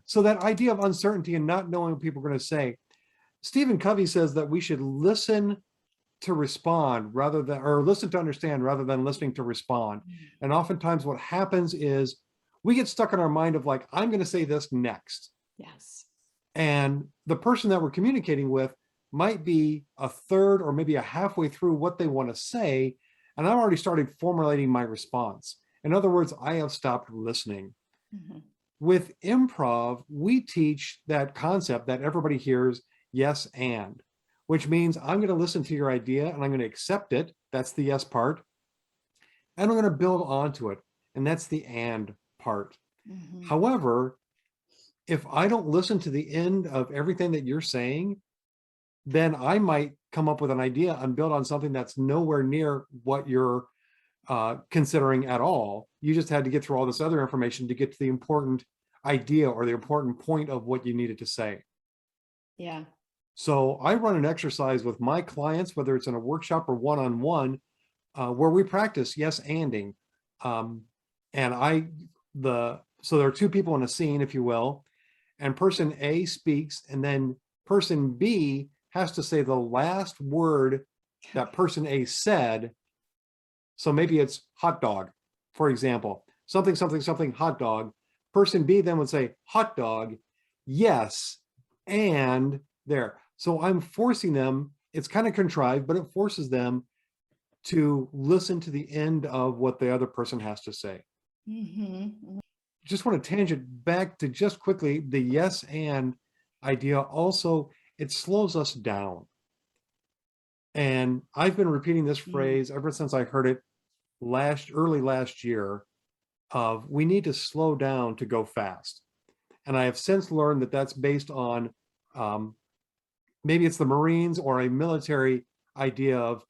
So that idea of uncertainty and not knowing what people are going to say, Stephen Covey says that we should listen to respond rather than, or listen to understand rather than listening to respond. And oftentimes what happens is we get stuck in our mind of like, I'm going to say this next. Yes. And the person that we're communicating with might be a third or maybe a halfway through what they want to say. And I've already started formulating my response. In other words, I have stopped listening. Mm-hmm. With improv, we teach that concept that everybody hears, yes, and, which means I'm going to listen to your idea and I'm going to accept it. That's the yes part. And I'm going to build onto it. And that's the and part. Mm-hmm. However, if I don't listen to the end of everything that you're saying, then I might come up with an idea and build on something that's nowhere near what you're considering at all. You just had to get through all this other information to get to the important idea or the important point of what you needed to say. Yeah. So I run an exercise with my clients, whether it's in a workshop or one-on-one, where we practice yes anding. So there are two people in a scene, if you will, and person A speaks, and then person B has to say the last word that person A said. So maybe it's hot dog, for example, something, something, something, hot dog. Person B then would say hot dog, yes, and there. So I'm forcing them, it's kind of contrived, but it forces them to listen to the end of what the other person has to say. Mm-hmm. Just want to tangent back to just quickly, the yes and idea also, it slows us down. And I've been repeating this phrase ever since I heard it early last year of we need to slow down to go fast. And I have since learned that that's based on maybe it's the Marines or a military idea of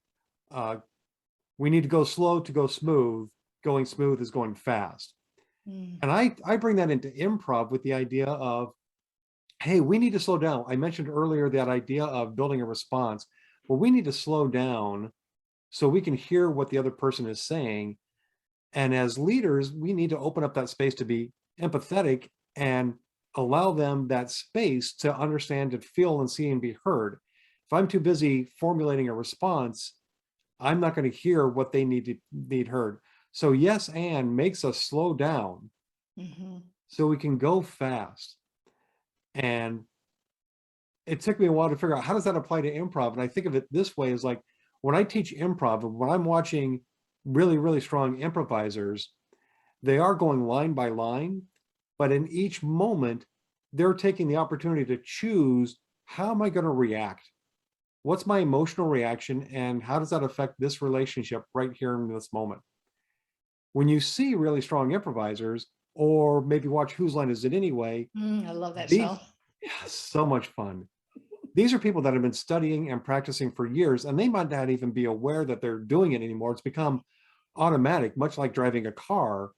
we need to go slow to go smooth. Going smooth is going fast. And I bring that into improv with the idea of, hey, we need to slow down. I mentioned earlier that idea of building a response. Well, we need to slow down so we can hear what the other person is saying. And as leaders, we need to open up that space to be empathetic and allow them that space to understand and feel and see and be heard. If I'm too busy formulating a response, I'm not going to hear what they need heard. So yes, and makes us slow down so we can go fast. And it took me a while to figure out how does that apply to improv. And I think of it this way, is like when I teach improv, when I'm watching really, really strong improvisers, they are going line by line, but in each moment, they're taking the opportunity to choose, how am I going to react? What's my emotional reaction? And how does that affect this relationship right here in this moment? When you see really strong improvisers, or maybe watch Whose Line Is It Anyway? I love that These, show. yeah, so much fun. These are people that have been studying and practicing for years, and they might not even be aware that they're doing it anymore. It's become automatic, much like driving a car,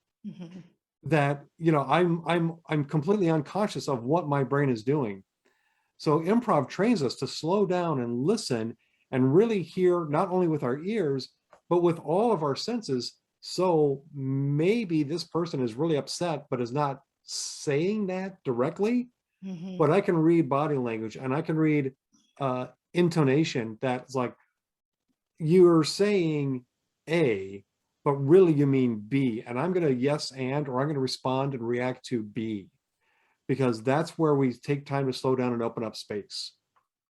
that, you know, I'm completely unconscious of what my brain is doing. So improv trains us to slow down and listen and really hear, not only with our ears, but with all of our senses. So maybe this person is really upset, but is not saying that directly, but I can read body language and I can read intonation that's like, you're saying A, but really you mean B. And I'm going to yes and, or I'm going to respond and react to B, because that's where we take time to slow down and open up space.